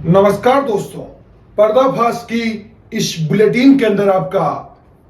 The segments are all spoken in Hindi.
नमस्कार दोस्तों, पर्दाफाश की इस बुलेटिन के अंदर आपका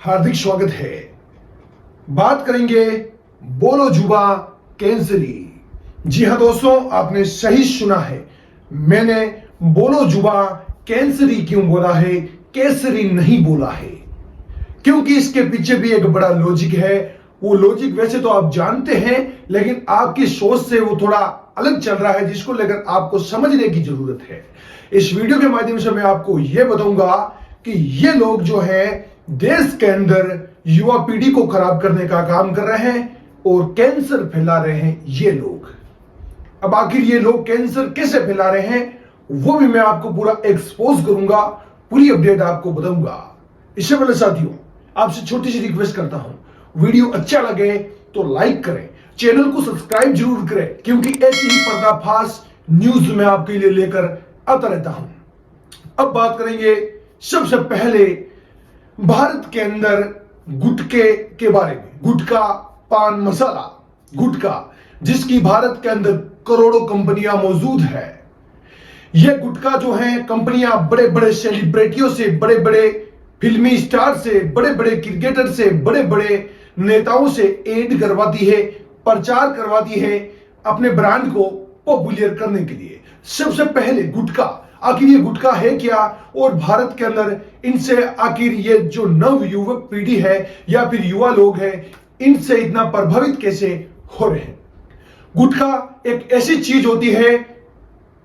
हार्दिक स्वागत है। बात करेंगे बोलो जुबा कैंसरी। जी हां दोस्तों, आपने सही सुना है। मैंने बोलो जुबा कैंसरी क्यों बोला है, केसरी नहीं बोला है, क्योंकि इसके पीछे भी एक बड़ा लॉजिक है। वो लॉजिक वैसे तो आप जानते हैं, लेकिन आपकी सोच से वो थोड़ा अलग चल रहा है, जिसको लेकर आपको समझने की जरूरत है। इस वीडियो के माध्यम से मैं आपको यह बताऊंगा कि ये लोग जो है देश के अंदर युवा पीढ़ी को खराब करने का काम कर रहे हैं और कैंसर फैला रहे हैं ये लोग। अब आखिर ये लोग कैंसर कैसे फैला रहे हैं, वो भी मैं आपको पूरा एक्सपोज करूंगा, पूरी अपडेट आपको बताऊंगा। इससे पहले साथियों, आपसे छोटी सी रिक्वेस्ट करता हूं, वीडियो अच्छा लगे तो लाइक करें, चैनल को सब्सक्राइब जरूर करें, क्योंकि ऐसी ही पर्दाफाश न्यूज मैं आपके लिए लेकर आता रहता हूं। अब बात करेंगे सबसे पहले भारत के अंदर गुटखे के बारे में। गुटखा, पान मसाला, गुटखा, जिसकी भारत के अंदर करोड़ों कंपनियां मौजूद है। यह गुटखा जो है कंपनियां बड़े बड़े सेलिब्रिटियों से, बड़े बड़े फिल्मी स्टार से, बड़े बड़े क्रिकेटर से, बड़े बड़े नेताओं से एड करवाती है, प्रचार करवाती है अपने ब्रांड को पॉपुलर करने के लिए। सबसे पहले गुटखा, आखिर ये गुटखा है क्या, और भारत के अंदर इनसे आखिर ये जो नव युवक पीढ़ी है या फिर युवा लोग हैं, इनसे इतना प्रभावित कैसे हो रहे हैं। गुटखा एक ऐसी चीज होती है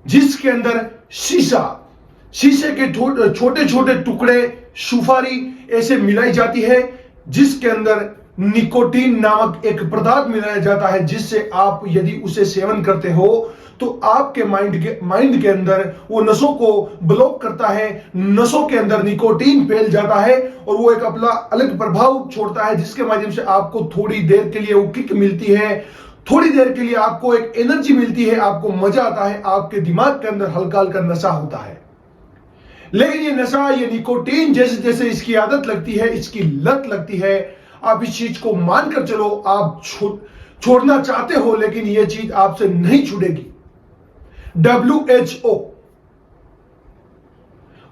जिसके अंदर शीशे के छोटे छोटे टुकड़े, सुपारी ऐसे मिलाई जाती है, जिसके अंदर निकोटीन नामक एक पदार्थ मिलाया जाता है, जिससे आप यदि उसे सेवन करते हो तो आपके माइंड के अंदर वो नसों को ब्लॉक करता है, नसों के अंदर निकोटीन फैल जाता है और वो एक अपना अलग प्रभाव छोड़ता है, जिसके माध्यम से आपको थोड़ी देर के लिए वो किक मिलती है, थोड़ी देर के लिए आपको एक एनर्जी मिलती है, आपको मजा आता है, आपके दिमाग के अंदर हल्का हल्का नशा होता है। लेकिन ये नशा, ये निकोटीन जैसे जैसे इसकी आदत लगती है, इसकी लत लगती है, आप इस चीज को मानकर चलो, आप छोड़ना चाहते हो, लेकिन ये चीज आपसे नहीं छूटेगी। WHO,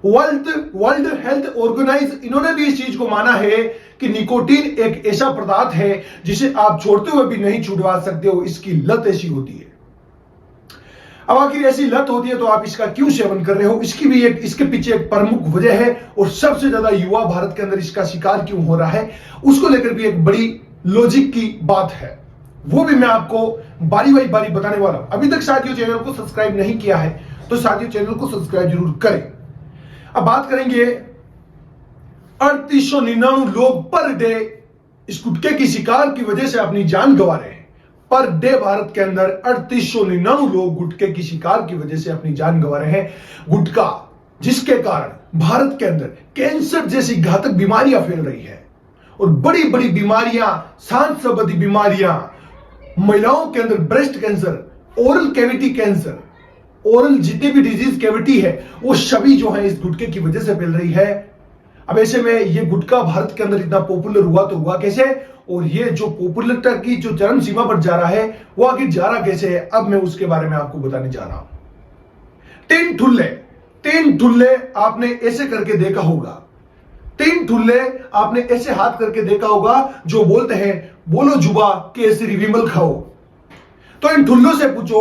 वर्ल्ड हेल्थ ऑर्गेनाइज, इन्होंने भी इस चीज को माना है कि निकोटीन एक ऐसा पदार्थ है जिसे आप छोड़ते हुए भी नहीं छुड़वा सकते हो, इसकी लत ऐसी होती है। अब आखिर ऐसी लत होती है तो आप इसका क्यों सेवन कर रहे हो, इसके पीछे एक प्रमुख वजह है, और सबसे ज्यादा युवा भारत के अंदर इसका शिकार क्यों हो रहा है, उसको लेकर भी एक बड़ी लॉजिक की बात है। वो भी मैं आपको बारी बारी बताने वाला हूं। अभी तक साथियों चैनल को सब्सक्राइब नहीं किया है तो साथियों चैनल को सब्सक्राइब जरूर करें। अब बात करेंगे 3899 लोग पर डे इस गुटखे की शिकार की वजह से अपनी जान गंवा रहे हैं। पर डे भारत के अंदर 3899 लोग गुटखे की शिकार की वजह से अपनी जान गंवा रहे हैं। गुटखा, जिसके कारण भारत के अंदर कैंसर जैसी घातक बीमारियां फैल रही है, और बड़ी बड़ी बीमारियां, सांस संबंधी बीमारियां, महिलाओं के अंदर breast cancer, oral cavity cancer, oral जितनी भी डिजीज कैविटी है, वो सभी जो है इस गुटखे की वजह से फैल रही है। अब ऐसे में ये गुटखा भारत के अंदर इतना पॉपुलर हुआ तो हुआ कैसे, और ये जो पॉपुलरिटी की जो चरम सीमा पर जा रहा है, वो आगे जा रहा कैसे है, अब मैं उसके बारे में आपको बताने जा रहा हूं। तीन ठुल्ले आपने ऐसे करके देखा होगा, तीन ठुल्ले आपने ऐसे हाथ करके देखा होगा जो बोलते हैं बोलो जुबा केसरी विमल खाओ। तो इन ठुल्लों से पूछो,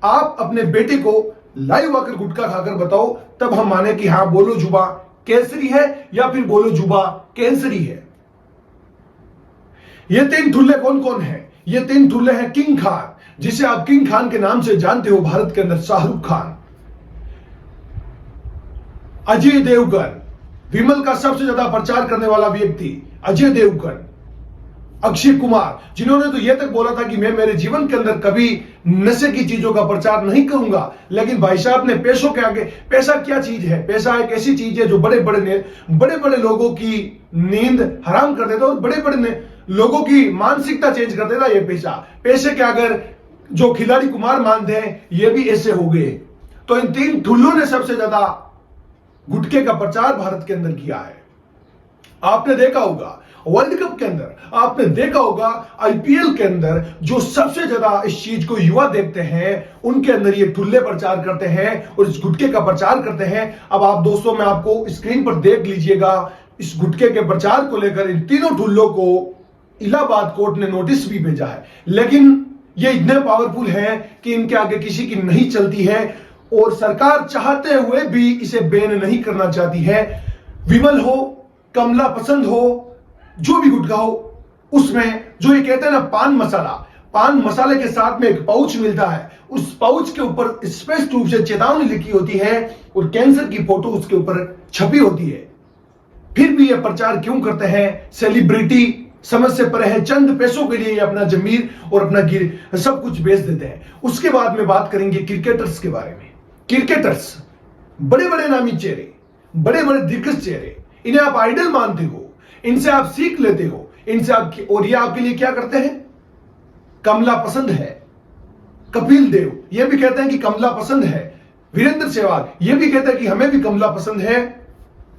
आप अपने बेटे को लाइव आकर गुटखा खाकर बताओ, तब हम माने कि हां बोलो जुबा केसरी है या फिर बोलो जुबा कैंसरी है। ये तीन ठुल्ले कौन कौन है? ये तीन ठुल्ले हैं किंग खान, जिसे आप किंग खान के नाम से जानते हो भारत के अंदर, शाहरुख खान, अजय देवगन, विमल का सबसे ज्यादा प्रचार करने वाला व्यक्ति अजय देवगन, अक्षय कुमार, जिन्होंने तो यह तक बोला था कि मैं मेरे जीवन के अंदर कभी नशे की चीजों का प्रचार नहीं करूंगा, लेकिन भाई साहब ने पैसों के आगे, पैसा क्या चीज है, पैसा एक ऐसी चीज है जो बड़े बड़े लोगों की नींद हराम कर देता और बड़े बड़े लोगों की मानसिकता चेंज कर देता। ये पैसे के अगर जो खिलाड़ी कुमार मानते हैं, ये भी ऐसे हो गए। तो इन तीन ठुल्लों ने सबसे ज्यादा गुटखे का प्रचार भारत के अंदर किया है, आपने देखा होगा। वर्ल्ड कप के अंदर आपने देखा होगा, आईपीएल के अंदर जो सबसे ज्यादा इस चीज को युवा देखते हैं, उनके अंदर ये ठुल्ले प्रचार करते हैं और इस गुटके का प्रचार करते हैं। अब आप दोस्तों, मैं आपको स्क्रीन पर देख लीजिएगा, इस गुटके के प्रचार को लेकर इन तीनों ठुल्लों को इलाहाबाद कोर्ट ने नोटिस भी भेजा है, लेकिन ये इतने पावरफुल हैं कि इनके आगे किसी की नहीं चलती है और सरकार चाहते हुए भी इसे बैन नहीं करना चाहती है। विमल हो, कमला पसंद हो, जो भी गुटखा हो, उसमें जो ये कहते हैं ना पान मसाले के साथ में एक पाउच मिलता है, उस पाउच के ऊपर स्पष्ट रूप से चेतावनी लिखी होती है और कैंसर की फोटो उसके ऊपर छपी होती है। फिर भी ये प्रचार क्यों करते हैं? सेलिब्रिटी समझ से परे है, चंद पैसों के लिए अपना जमीर और अपना गिर सब कुछ बेच देते हैं। उसके बाद में बात करेंगे क्रिकेटर्स के बारे में। क्रिकेटर्स बड़े बड़े नामी चेहरे, बड़े बड़े दिग्गज चेहरे, इन्हें आप आइडल मानते हो, इनसे आप सीख लेते हो, इनसे आप, और ये आपके लिए क्या करते हैं? कमला पसंद है, कपिल देव ये भी कहते हैं कि कमला पसंद है, वीरेंद्र सहवाग ये भी कहते हैं कि हमें भी कमला पसंद है,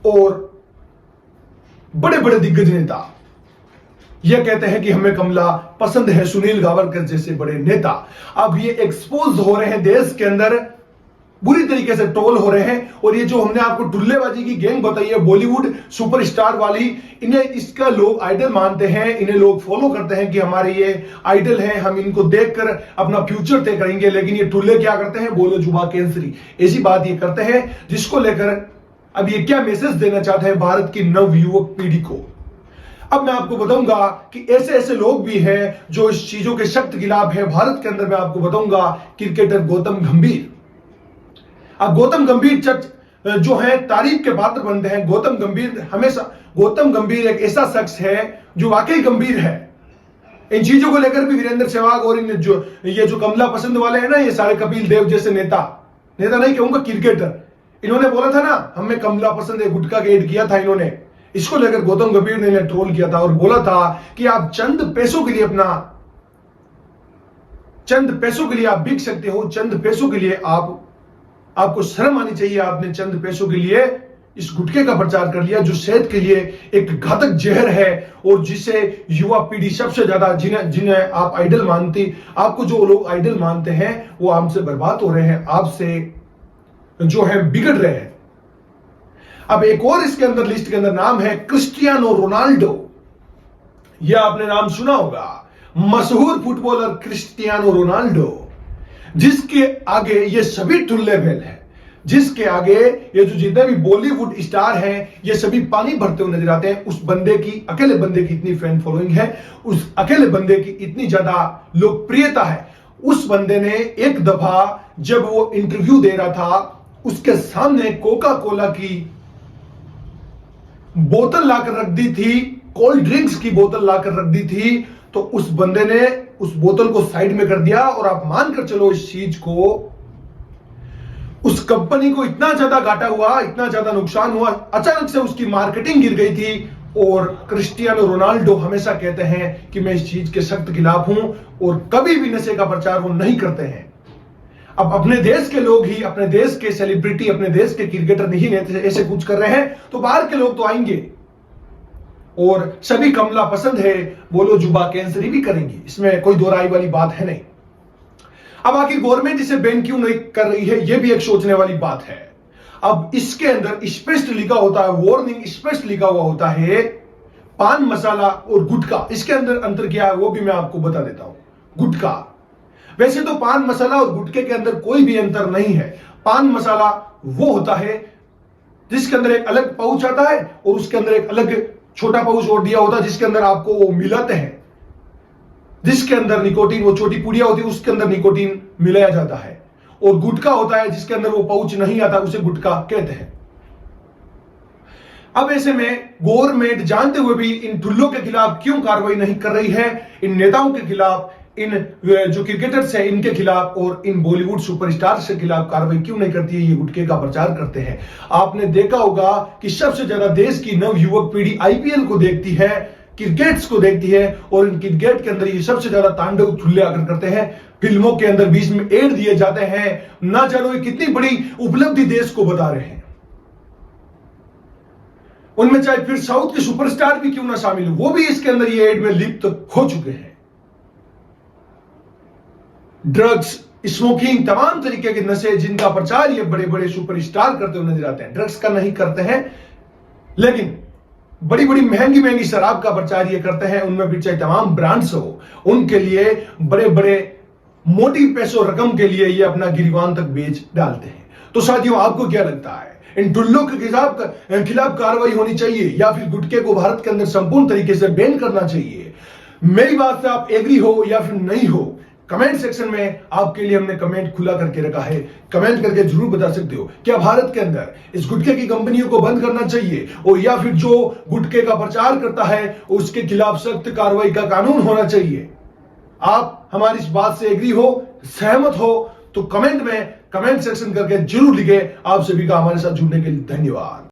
और बड़े बड़े दिग्गज नेता ये कहते हैं कि हमें कमला पसंद है, सुनील गावस्कर जैसे बड़े नेता अब ये एक्सपोज हो रहे हैं, देश के अंदर बुरी तरीके से ट्रोल हो रहे हैं। और ये जो हमने आपको टुल्लेबाजी की गैंग बताई है, बॉलीवुड सुपरस्टार वाली, इन्हें इसका लोग आइडल मानते हैं, इन्हें लोग फॉलो करते हैं कि हमारे ये आइडल हैं, हम इनको देखकर अपना फ्यूचर तय करेंगे। लेकिन ये टुल्ले क्या करते हैं? बोलो जुबा कैंसरी, ऐसी बात ये करते हैं, जिसको लेकर अब ये क्या मैसेज देना चाहते हैं भारत की नव युवक पीढ़ी को। अब मैं आपको बताऊंगा कि ऐसे ऐसे लोग भी हैं जो इस चीजों के सख्त खिलाफ है भारत के अंदर। मैं आपको बताऊंगा क्रिकेटर गौतम गंभीर। अब गौतम गंभीर जो है तारीफ के पात्र बनते हैं। गौतम गंभीर एक ऐसा शख्स है जो वाकई गंभीर है। इन चीजों को लेकर भी वीरेंद्र सहवाग और ये जो कमला पसंद वाले हैं ना, ये सारे कपिल देव जैसे नेता नहीं कहूंगा, क्रिकेटर, इन्होंने बोला था ना हमें कमला पसंद है, गुटखा के ऐड किया था इन्होंने, इसको लेकर गौतम गंभीर ने ट्रोल किया था और बोला था कि आप चंद पैसों के लिए आप बिक सकते हो, चंद पैसों के लिए आपको शर्म आनी चाहिए, आपने चंद पैसों के लिए इस गुटखे का प्रचार कर लिया जो सेहत के लिए एक घातक जहर है और जिसे युवा पीढ़ी सबसे ज्यादा जिन्हें आप आइडल मानती, आपको जो लोग आइडल मानते हैं वो आपसे बर्बाद हो रहे हैं, आपसे जो है बिगड़ रहे हैं। अब एक और इसके अंदर लिस्ट के अंदर नाम है क्रिस्टियानो रोनाल्डो। यह आपने नाम सुना होगा, मशहूर फुटबॉलर क्रिस्टियानो रोनाल्डो, जिसके आगे ये सभी टुल्ले फेल है, जिसके आगे ये जो जितने भी बॉलीवुड स्टार हैं ये सभी पानी भरते हुए नजर आते हैं। उस बंदे की, अकेले बंदे की इतनी फैन फॉलोइंग है, उस अकेले बंदे की इतनी ज्यादा लोकप्रियता है। उस बंदे ने एक दफा जब वो इंटरव्यू दे रहा था, उसके सामने कोका कोला की बोतल लाकर रख दी थी, कोल्ड ड्रिंक्स की बोतल लाकर रख दी थी, तो उस बंदे ने उस बोतल को साइड में कर दिया और आप मानकर चलो इस चीज को, उस कंपनी को इतना ज्यादा घाटा हुआ, इतना ज्यादा नुकसान हुआ, अचानक से उसकी मार्केटिंग गिर गई थी। और क्रिस्टियानो रोनाल्डो हमेशा कहते हैं कि मैं इस चीज के सख्त खिलाफ हूं और कभी भी नशे का प्रचार वो नहीं करते हैं। अब अपने देश के लोग ही, अपने देश के सेलिब्रिटी, अपने देश के क्रिकेटर नहीं ऐसे कुछ कर रहे हैं तो बाहर के लोग तो आएंगे और सभी कमला पसंद है, बोलो जुबा कैंसरी भी करेंगे, इसमें कोई दो राय वाली बात है नहीं। अब आखिर गवर्नमेंट इसे बैन क्यों नहीं कर रही है, यह भी एक सोचने वाली बात है। अब इसके अंदर स्पष्ट लिखा होता है, वार्निंग स्पष्ट लिखा हुआ होता है, पान मसाला और गुटखा, इसके अंदर अंतर क्या है वो भी मैं आपको बता देता हूं। गुटखा, वैसे तो पान मसाला और गुटखे के अंदर कोई भी अंतर नहीं है। पान मसाला वो होता है जिसके अंदर एक अलग पाउच आता है और उसके अंदर एक अलग छोटा पाउच और दिया होता है जिसके अंदर आपको वो मिलाते हैं, जिसके अंदर निकोटीन, वो छोटी पुड़िया होती है उसके अंदर निकोटीन मिलाया जाता है। और गुटखा होता है जिसके अंदर वो पाउच नहीं आता, उसे गुटखा कहते हैं। अब ऐसे में गवर्नमेंट जानते हुए भी इन ठुल्लों के खिलाफ क्यों कार्रवाई नहीं कर रही है, इन नेताओं के खिलाफ, इन जो क्रिकेटर्स हैं इनके खिलाफ और इन बॉलीवुड सुपरस्टार्स के खिलाफ कार्रवाई क्यों नहीं करती है? ये गुटखे का प्रचार करते हैं। आपने देखा होगा कि सबसे ज्यादा देश की नव युवक पीढ़ी आईपीएल को देखती है, क्रिकेट्स को देखती है और इन क्रिकेट के अंदर ये सबसे ज्यादा तांडव ठुल्ले आकर करते हैं। फिल्मों के अंदर बीच में एड दिए जाते हैं, ना जानो ये कितनी बड़ी उपलब्धि देश को बता रहे हैं। उनमें चाहे फिर साउथ के सुपरस्टार भी क्यों ना शामिल हो, वो भी इसके अंदर ये एड में लिप्त हो चुके हैं। ड्रग्स, स्मोकिंग, तमाम तरीके के नशे जिनका प्रचार ये बड़े बड़े सुपरस्टार करते हुए नजर आते हैं। ड्रग्स का नहीं करते हैं, लेकिन बड़ी बड़ी महंगी महंगी शराब का प्रचार ये करते हैं। उनमें भी चाहे तमाम ब्रांड्स हो, उनके लिए बड़े बड़े मोटी पैसों रकम के लिए ये अपना गिरवान तक बेच डालते हैं। तो साथियों, आपको क्या लगता है, इन टुल्लों के खिलाफ कार्रवाई होनी चाहिए या फिर गुटखे को भारत के अंदर संपूर्ण तरीके से बैन करना चाहिए? मेरी बात से आप एग्री हो या फिर नहीं हो, कमेंट सेक्शन में आपके लिए हमने कमेंट खुला करके रखा है। कमेंट करके जरूर बता सकते हो, क्या भारत के अंदर इस गुटखे की कंपनियों को बंद करना चाहिए, और या फिर जो गुटखे का प्रचार करता है उसके खिलाफ सख्त कार्रवाई का कानून होना चाहिए? आप हमारी इस बात से एग्री हो, सहमत हो, तो कमेंट सेक्शन करके जरूर लिखे। आप सभी का हमारे साथ जुड़ने के लिए धन्यवाद।